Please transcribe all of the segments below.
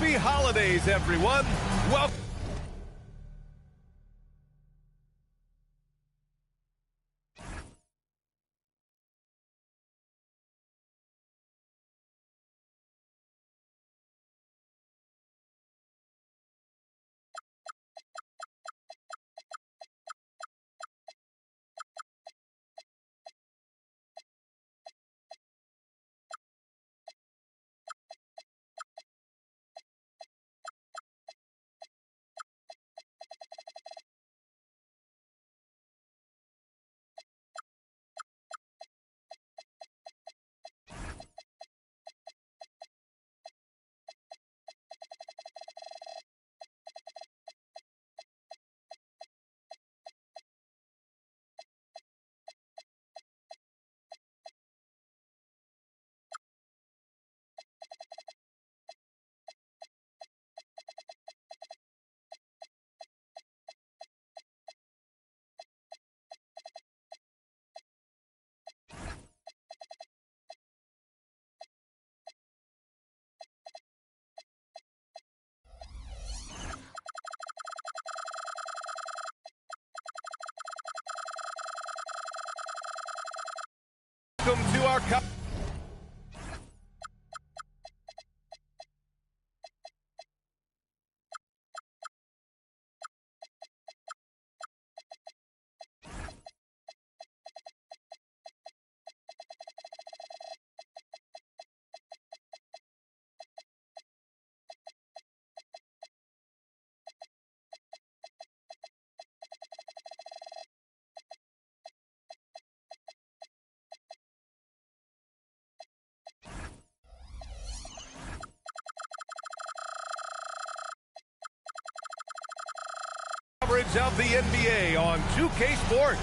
Happy holidays, everyone. Welcome. Welcome to our coverage of the NBA on 2K Sports.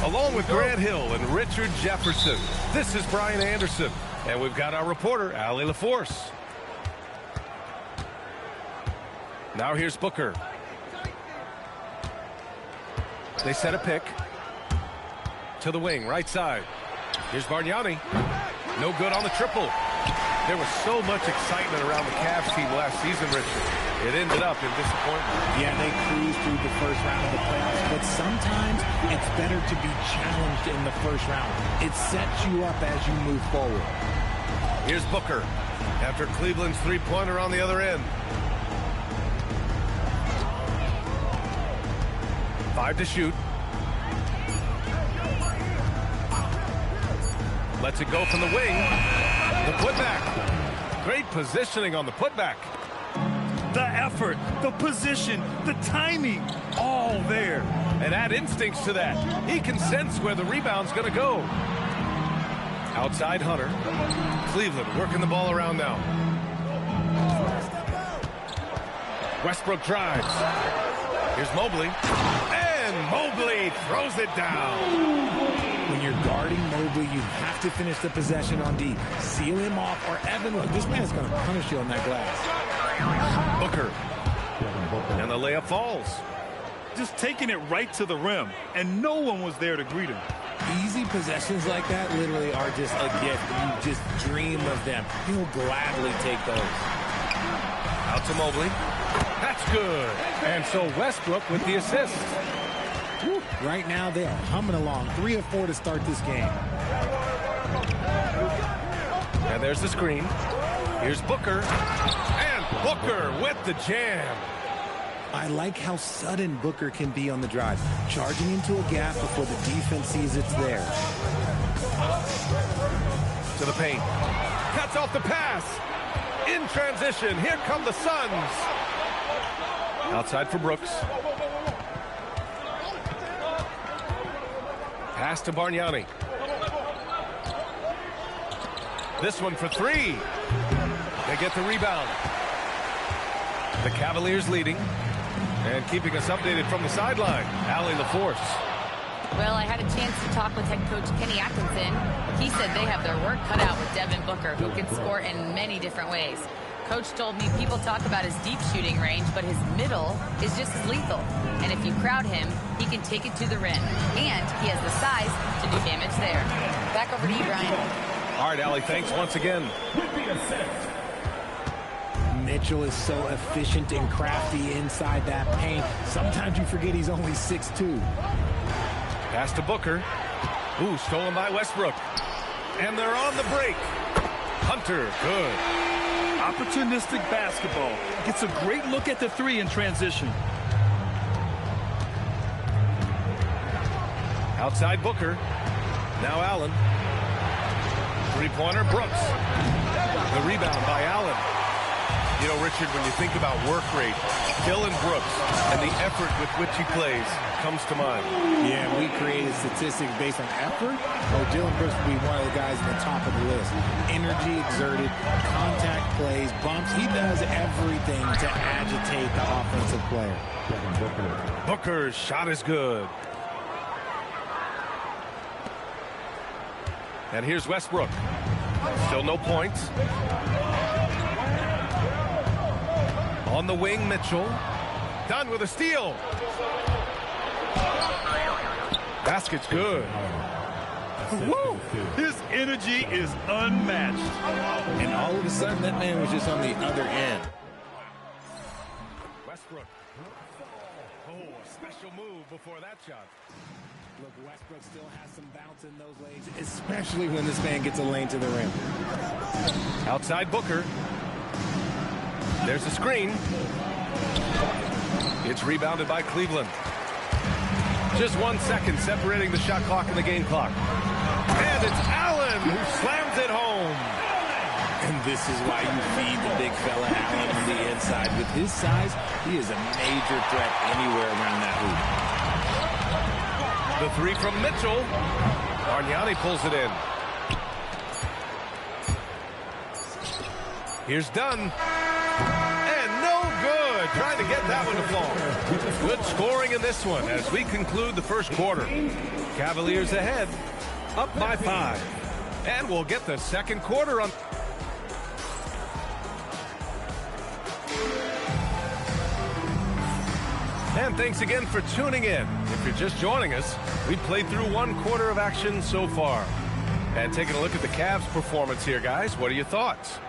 Along with Grant Hill and Richard Jefferson, this is Brian Anderson. And we've got our reporter, Allie LaForce. Now here's Booker. They set a pick. To the wing, right side. Here's Bargnani. No good on the triple. There was so much excitement around the Cavs team last season, Richard. It ended up in disappointment. Yeah, they cruised through the first round of the playoffs, but sometimes it's better to be challenged in the first round. It sets you up as you move forward. Here's Booker after Cleveland's three-pointer on the other end. 5 to shoot. Lets it go from the wing. The putback. Great positioning on the putback. The effort, the position, the timing, all there. And add instincts to that. He can sense where the rebound's going to go. Outside Hunter. Cleveland working the ball around now. Westbrook drives. Here's Mobley. And Mobley throws it down. When you're guarding Mobley, you have to finish the possession on D. Seal him off, or Evan, look, this man's going to punish you on that glass. Booker. And the layup falls. Just taking it right to the rim, and no one was there to greet him. Easy possessions like that literally are just a gift. You just dream of them. He'll gladly take those. Out to Mobley. That's good. And so Westbrook with the assist. Woo. Right now they are humming along. 3 of 4 to start this game. And there's the screen. Here's Booker. And Booker with the jam. I like how sudden Booker can be on the drive, charging into a gap before the defense sees it's there. To the paint. Cuts off the pass. In transition. Here come the Suns. Outside for Brooks. Pass to Bargnani. This one for 3. They get the rebound. The Cavaliers leading. And keeping us updated from the sideline, Allie LaForce. Well, I had a chance to talk with head coach Kenny Atkinson. He said they have their work cut out with Devin Booker, who can score in many different ways. Coach told me people talk about his deep shooting range, but his middle is just as lethal. And if you crowd him, he can take it to the rim. And he has the size to do damage there. Back over to you, Brian. All right, Allie, thanks once again. Mitchell is so efficient and crafty inside that paint. Sometimes you forget he's only 6'2". Pass to Booker. Ooh, stolen by Westbrook. And they're on the break. Hunter, good. Opportunistic basketball. Gets a great look at the three in transition. Outside Booker. Now Allen. Three-pointer, Brooks. The rebound by Allen. You know, Richard, when you think about work rate, Dillon Brooks and the effort with which he plays comes to mind. Yeah, we created statistics based on effort. Oh, Dillon Brooks would be one of the guys at the top of the list. Energy exerted, contact plays, bumps. He does everything to agitate the offensive player. Booker's shot is good. And here's Westbrook. Still no points. On the wing, Mitchell. Done with a steal. Basket's good. Woo! His energy is unmatched. And all of a sudden, that man was just on the other end. Westbrook. Oh, a special move before that shot. Look, Westbrook still has some bounce in those legs, especially when this man gets a lane to the rim. Outside Booker. There's a screen. It's rebounded by Cleveland. Just 1 second separating the shot clock and the game clock. And it's Allen who slams it home. And this is why you feed the big fella Allen on the inside. With his size, he is a major threat anywhere around that hoop. The three from Mitchell. Bargnani pulls it in. Here's Dunn. And no good. Trying to get that one to fall. Good scoring in this one as we conclude the first quarter. Cavaliers ahead, up by 5. And we'll get the second quarter on. And thanks again for tuning in. If you're just joining us, we've played through 1 quarter of action so far. And taking a look at the Cavs' performance here, guys, what are your thoughts?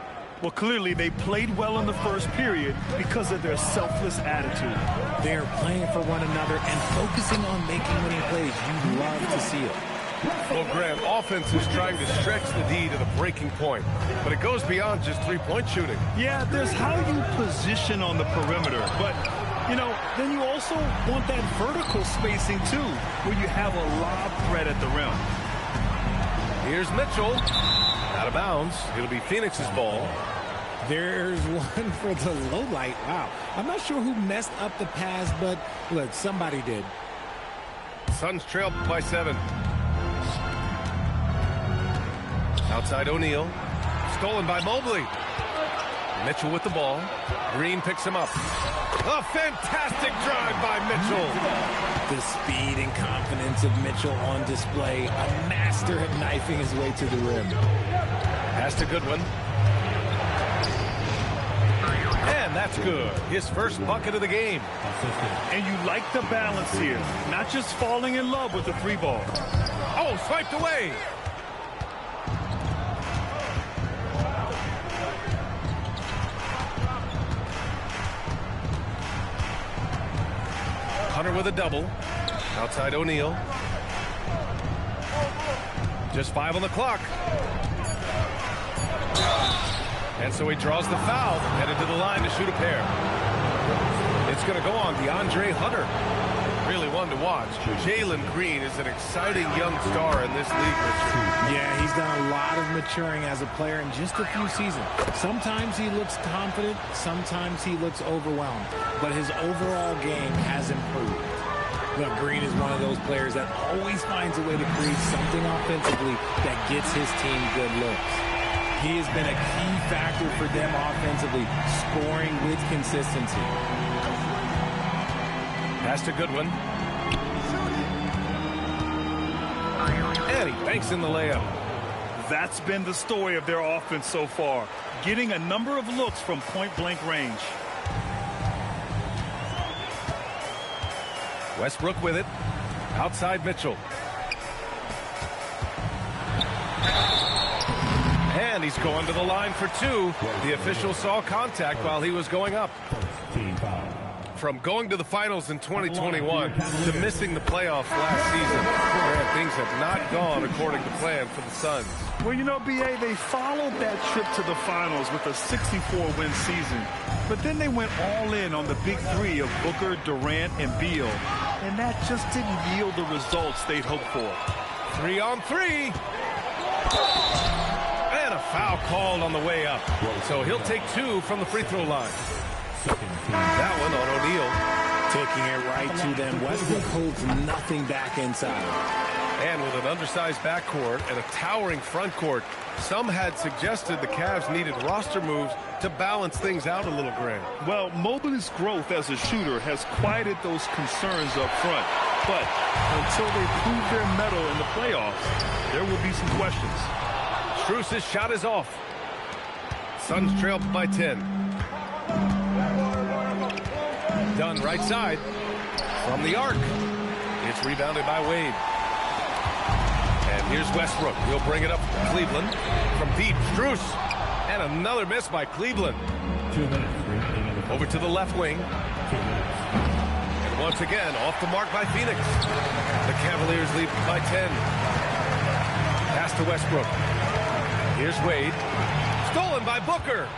Well, clearly they played well in the first period because of their selfless attitude. They're playing for one another and focusing on making winning plays. You love to see it. Well, Grant, offense is trying to stretch the D to the breaking point, but it goes beyond just three-point shooting. Yeah, there's how you position on the perimeter, but you know, then you also want that vertical spacing, too, where you have a lob threat at the rim. Here's Mitchell. Out of bounds. It'll be Phoenix's ball. There's one for the low light. Wow. I'm not sure who messed up the pass, but look, somebody did. Suns trail by 7. Outside O'Neal. Stolen by Mobley. Mitchell with the ball. Green picks him up. A fantastic drive by Mitchell. The speed and confidence of Mitchell on display. A master at knifing his way to the rim. Pass to Goodwin. And that's good. His first bucket of the game. And you like the balance here. Not just falling in love with the 3-ball. Oh, swiped away. Hunter with a double. Outside O'Neal. Just 5 on the clock. And so he draws the foul, headed to the line to shoot a pair. It's going to go on DeAndre Hunter. Really one to watch. Jalen Green is an exciting young star in this league, Richard. Yeah, he's done a lot of maturing as a player in just a few seasons. Sometimes he looks confident, sometimes he looks overwhelmed. But his overall game has improved. Look, Green is one of those players that always finds a way to create something offensively that gets his team good looks. He has been a key factor for them offensively, scoring with consistency. Pass to Goodwin. And he banks in the layup. That's been the story of their offense so far, getting a number of looks from point-blank range. Westbrook with it. Outside Mitchell. And And he's going to the line for two. The official saw contact while he was going up. From going to the finals in 2021 to missing the playoffs last season, man, things have not gone according to plan for the Suns. Well, you know, B.A., they followed that trip to the finals with a 64-win season. But then they went all in on the big three of Booker, Durant, and Beal. And that just didn't yield the results they'd hoped for. 3-on-3. And a foul called on the way up. So he'll take two from the free throw line. That one on O'Neal. Taking it right to them. Westbrook holds nothing back inside. And with an undersized backcourt and a towering front court, some had suggested the Cavs needed roster moves to balance things out a little, Grant. Well, Mobley's growth as a shooter has quieted those concerns up front. But until they prove their mettle in the playoffs, there will be some questions. Strus's shot is off. Suns trail by 10. Dunn right side from the arc. It's rebounded by Wade. And here's Westbrook. He'll bring it up to Cleveland from deep. Strus. And another miss by Cleveland. Over to the left wing. And once again, off the mark by Phoenix. The Cavaliers lead by 10. Pass to Westbrook. Here's Wade. Stolen by Booker.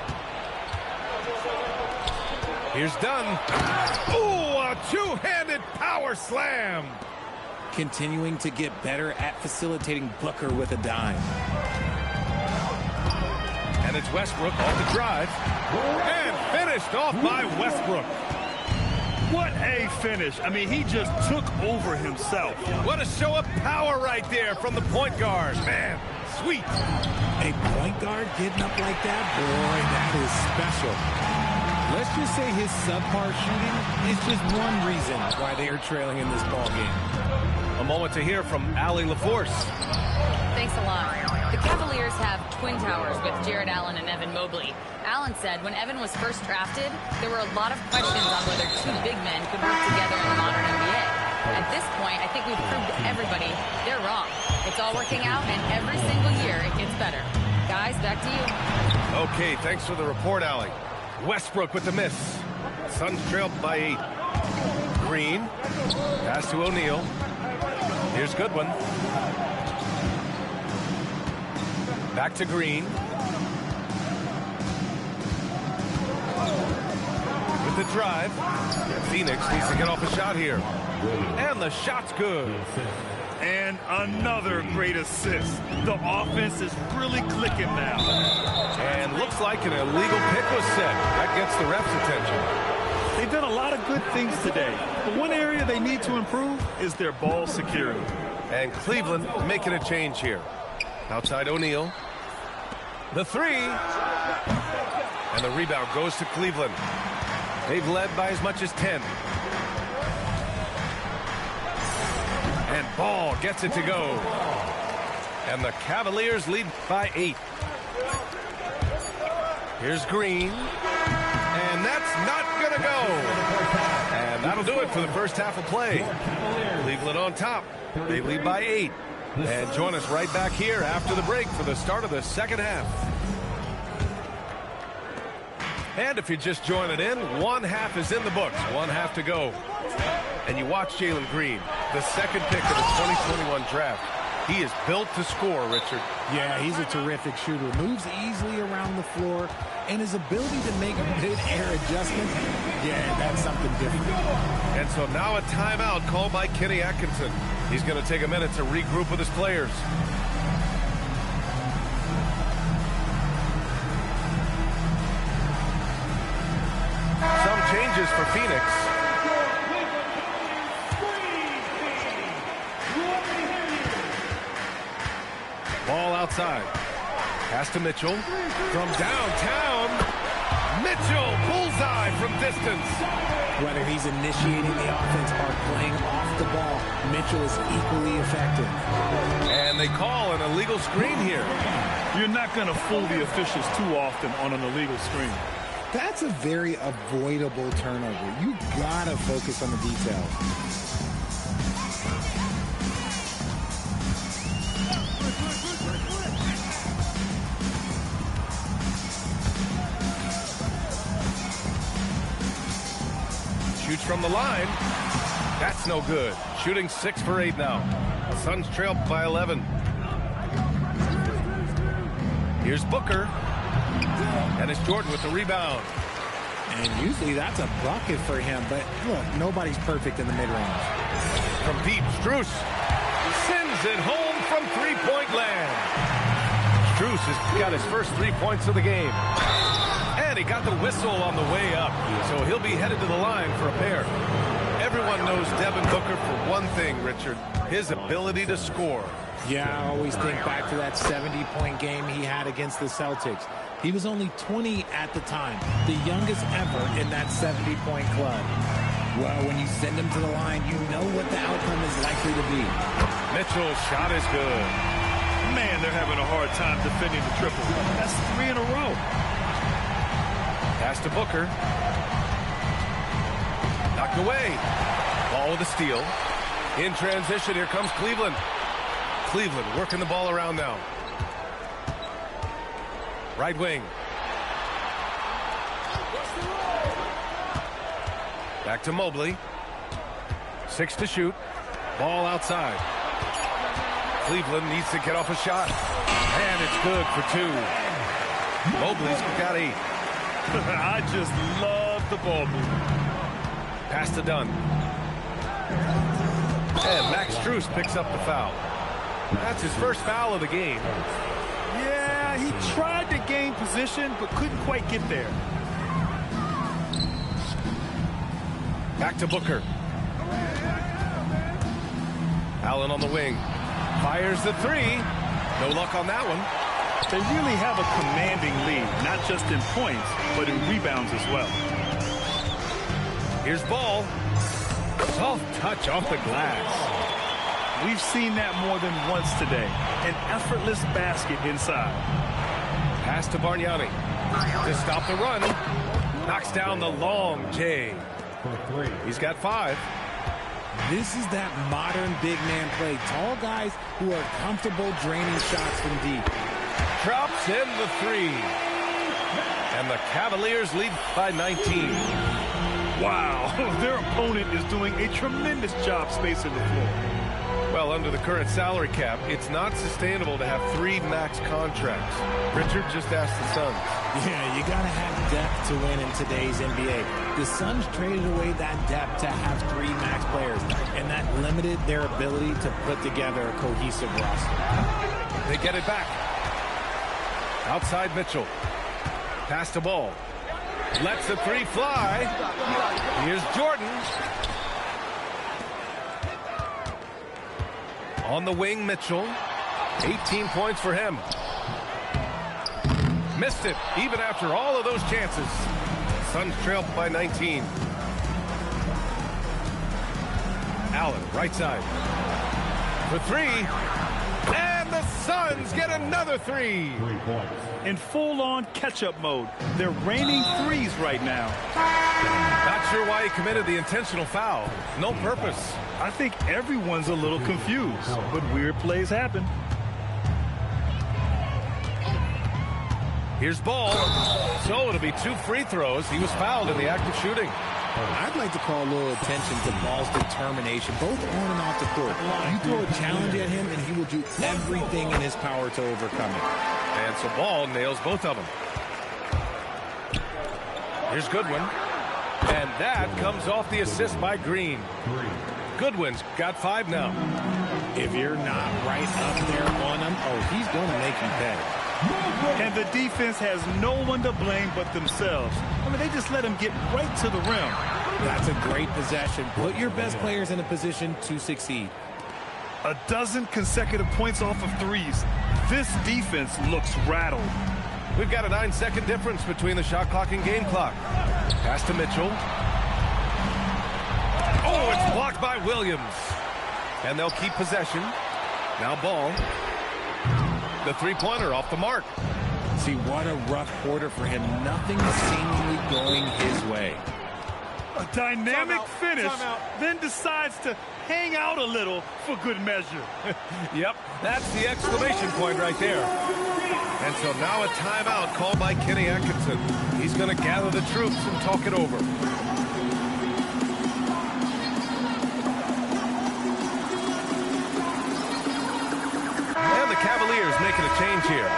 Here's Dunn. Ooh, a two-handed power slam. Continuing to get better at facilitating Booker with a dime. And it's Westbrook on the drive. And finished off by Westbrook. What a finish. I mean, he just took over himself. What a show of power right there from the point guard. Man, sweet. A point guard getting up like that? Boy, that is special. Let's just say his subpar shooting is just one reason why they are trailing in this ball game. A moment to hear from Allie LaForce. Thanks a lot. The Cavaliers have twin towers with Jared Allen and Evan Mobley. Allen said when Evan was first drafted, there were a lot of questions on whether two big men could work together in the modern NBA. At this point, I think we've proved to everybody they're wrong. It's all working out, and every single year it gets better. Guys, back to you. Okay, thanks for the report, Allie. Westbrook with the miss. Suns trailed by 8. Green. Pass to O'Neal. Here's Goodwin. Back to Green. With the drive. Phoenix needs to get off a shot here. And the shot's good. And another great assist. The offense is really clicking now. And looks like an illegal pick was set. That gets the ref's attention. They've done a lot of good things today. But one area they need to improve is their ball security. And Cleveland making a change here. Outside O'Neal. The three. And the rebound goes to Cleveland. They've led by as much as 10. And Ball gets it to go. And the Cavaliers lead by 8. Here's Green. And that's not going to go. And that'll do it for the first half of play. Cleveland on top. They lead by 8. And join us right back here after the break for the start of the second half. And if you're just joining in, one half is in the books. One half to go. And you watch Jalen Green, the second pick of the 2021 draft. He is built to score, Richard. Yeah, he's a terrific shooter. Moves easily around the floor. And his ability to make mid-air adjustments, yeah, that's something different. And so now a timeout called by Kenny Atkinson. He's going to take a minute to regroup with his players. Some changes for Phoenix. Ball outside. Pass to Mitchell. From downtown. Mitchell, bullseye from distance. Whether he's initiating the offense or playing off the ball, Mitchell is equally effective. And they call an illegal screen here. You're not going to fool the officials too often on an illegal screen. That's a very avoidable turnover. You gotta focus on the details. from the line. That's no good. Shooting 6 for 8 now. Suns trail by 11. Here's Booker. And it's Jordan with the rebound. And usually that's a bucket for him. But look, nobody's perfect in the mid-range. From deep, Strus sends it home from three-point land. Strus has got his first 3 points of the game. And he got the whistle on the way up. So he'll be headed to the line for a pair. Everyone knows Devin Booker for one thing, Richard, his ability to score. Yeah, I always think back to that 70-point game he had against the Celtics. He was only 20 at the time, the youngest ever in that 70-point club. Well, when you send him to the line, you know what the outcome is likely to be. Mitchell's shot is good. Man, they're having a hard time defending the triple. That's 3 in a row. Pass to Booker. Knocked away. Ball with a steal. In transition, here comes Cleveland. Cleveland working the ball around now. Right wing. Back to Mobley. 6 to shoot. Ball outside. Cleveland needs to get off a shot. And it's good for 2. Mobley's got 8. I just love the ball movement. Pass to Dunn. And Max Strus picks up the foul. That's his first foul of the game. Yeah, he tried to gain position, but couldn't quite get there. Back to Booker. Allen on the wing. Fires the 3. No luck on that one. They really have a commanding lead, not just in points, but in rebounds as well. Here's Ball. Soft touch off the glass. We've seen that more than once today. An effortless basket inside. Pass to Bargnani. To stop the run. Knocks down the long J. He's got 5. This is that modern big man play. Tall guys who are comfortable draining shots from deep. Drops in the 3. And the Cavaliers lead by 19. Wow, their opponent is doing a tremendous job spacing the floor. Well, under the current salary cap, it's not sustainable to have 3 max contracts. Richard just asked the Suns. Yeah, you got to have depth to win in today's NBA. The Suns traded away that depth to have 3 max players, and that limited their ability to put together a cohesive roster. They get it back. Outside Mitchell. Pass to Ball. Lets the 3 fly. Here's Jordan. On the wing, Mitchell. 18 points for him. Missed it, even after all of those chances. Suns trail by 19. Allen, right side. For 3. And the Suns get another 3. 3 points. In full-on catch-up mode. They're raining 3s right now. Not sure why he committed the intentional foul. No purpose. I think everyone's a little confused, but weird plays happen. Here's Ball. So it'll be 2 free throws. He was fouled in the act of shooting. I'd like to call a little attention to Ball's determination, both on and off the court. You throw a challenge at him, and he will do everything in his power to overcome it. And so Ball nails both of them. Here's Goodwin. And that comes off the assist by Green. Goodwin's got 5 now. If you're not right up there on him, oh, he's going to make you pay. And the defense has no one to blame but themselves. I mean, they just let him get right to the rim. That's a great possession. Put your best players in a position to succeed. A dozen consecutive points off of 3s. This defense looks rattled. We've got a 9-second difference between the shot clock and game clock. Pass to Mitchell. Oh, it's blocked by Williams. And they'll keep possession. Now Ball. The 3-pointer off the mark. See, what a rough quarter for him. Nothing seemingly going his way. A dynamic finish, then decides to hang out a little for good measure. Yep, that's the exclamation point right there. And so now a timeout called by Kenny Atkinson. He's going to gather the troops and talk it over. Cavaliers making a change here.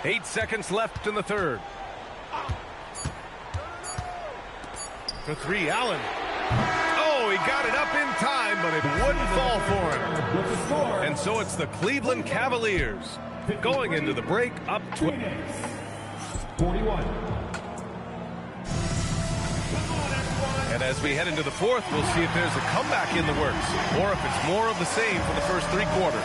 8 seconds left in the third. For three, Allen. Oh, he got it up in time, but it wouldn't fall for him. And so it's the Cleveland Cavaliers going into the break up 41. And as we head into the fourth, we'll see if there's a comeback in the works or if it's more of the same for the first three quarters.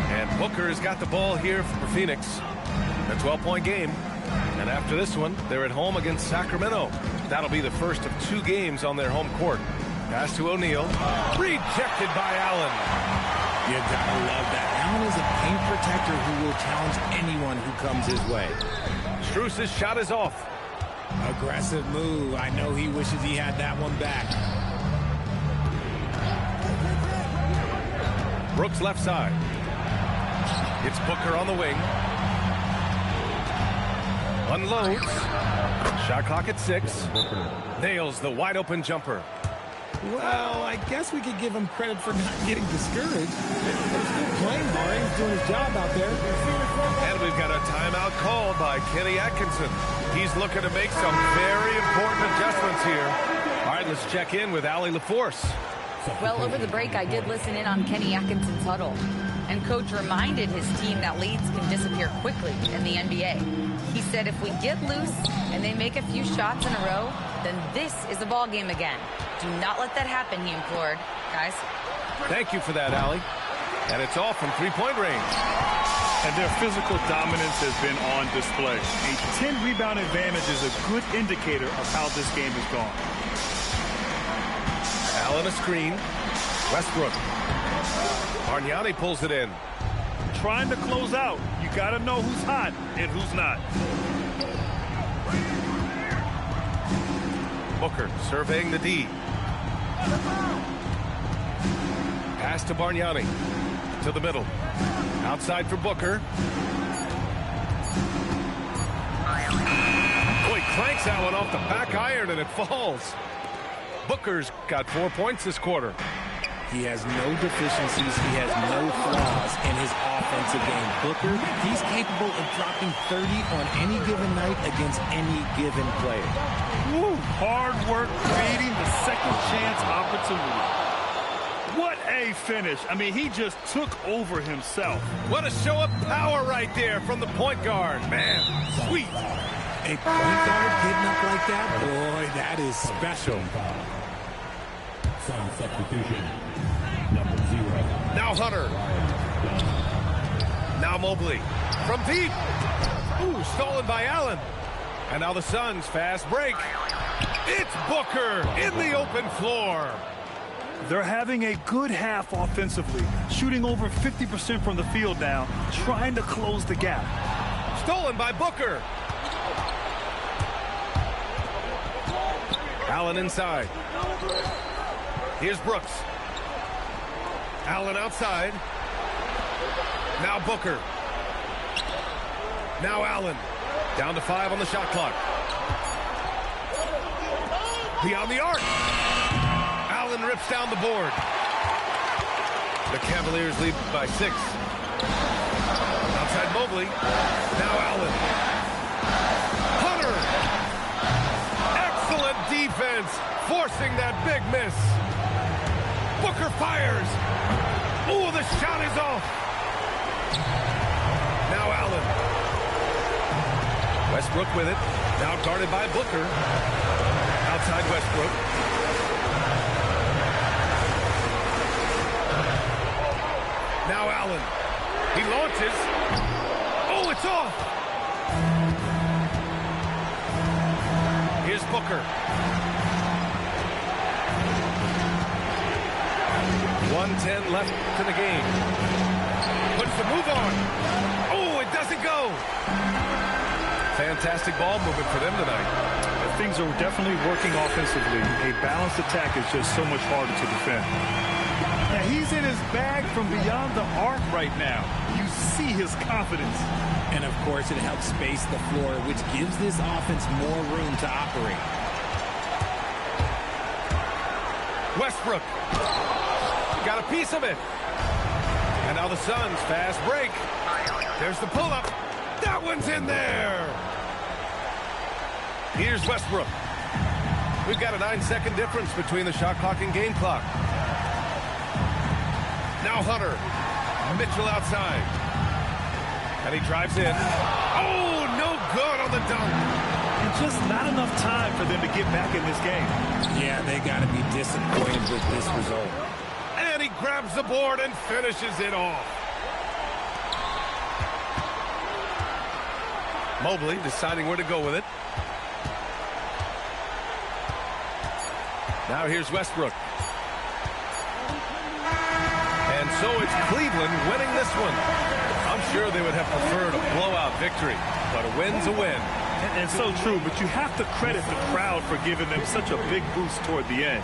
And Booker has got the ball here for Phoenix. A 12-point game. And after this one, they're at home against Sacramento. That'll be the first of 2 games on their home court. Pass to O'Neal. Rejected by Allen. You gotta love that. Allen is a paint protector who will challenge anyone who comes his way. Strus's shot is off. Aggressive move. I know he wishes he had that one back. Brooks left side. It's Booker on the wing. Unloads. Shot clock at 6. Nails the wide open jumper. Well, I guess we could give him credit for not getting discouraged. He's still playing hard. He's doing his job out there. And we've got a timeout called by Kenny Atkinson. He's looking to make some very important adjustments here. All right, let's check in with Allie LaForce. Well, over the break, I did listen in on Kenny Atkinson's huddle. And Coach reminded his team that leads can disappear quickly in the NBA. He said if we get loose and they make a few shots in a row, then this is a ball game again. Do not let that happen, he implored. Guys. Thank you for that, Allie. And it's all from three-point range. And their physical dominance has been on display. A 10-rebound advantage is a good indicator of how this game has gone. Allen a screen. Westbrook. Bargnani pulls it in. Trying to close out. You got to know who's hot and who's not. Booker surveying the D. Pass to Bargnani. To the middle. Outside for Booker. Boy, clanks that one off the back iron and it falls. Booker's got 4 points this quarter. He has no deficiencies. He has no flaws in his offensive game. Booker, he's capable of dropping 30 on any given night against any given player. Woo, hard work creating the second chance opportunity. What a finish. I mean, he just took over himself. What a show of power right there from the point guard. Man, sweet. A point guard hitting up like that? Boy, that is special. Some substitution. Number 0. Now Hunter. Now Mobley. From deep. Ooh, stolen by Allen. And now the Suns fast break. It's Booker in the open floor. They're having a good half offensively, shooting over 50% from the field now, trying to close the gap. Stolen by Booker. Allen inside. Here's Brooks. Allen outside. Now Booker. Now Allen. Down to 5 on the shot clock. Beyond the arc. Allen rips down the board. The Cavaliers lead by 6. Outside Mobley. Now Allen. Hunter. Excellent defense. Forcing that big miss. Booker fires. Ooh, the shot is off. Now Allen. Westbrook with it. Now guarded by Booker. Outside Westbrook. Now Allen. He launches. Oh, it's off. Here's Booker. 1:10 left to the game. Puts the move on. Oh, it doesn't go. Fantastic ball movement for them tonight. Things are definitely working offensively. A balanced attack is just so much harder to defend. Now, he's in his bag from beyond the arc right now. You see his confidence. And, of course, it helps space the floor, which gives this offense more room to operate. Westbrook. Got a piece of it. And now the Suns fast break. There's the pull-up. That one's in there. Here's Westbrook. We've got a 9-second difference between the shot clock and game clock. Now Hunter. Mitchell outside. And he drives in. Oh, no good on the dunk. And just not enough time for them to get back in this game. Yeah, they got to be disappointed with this result. And he grabs the board and finishes it off. Mobley deciding where to go with it. Now here's Westbrook. And so it's Cleveland winning this one. I'm sure they would have preferred a blowout victory, but a win's a win. And so true, but you have to credit the crowd for giving them such a big boost toward the end.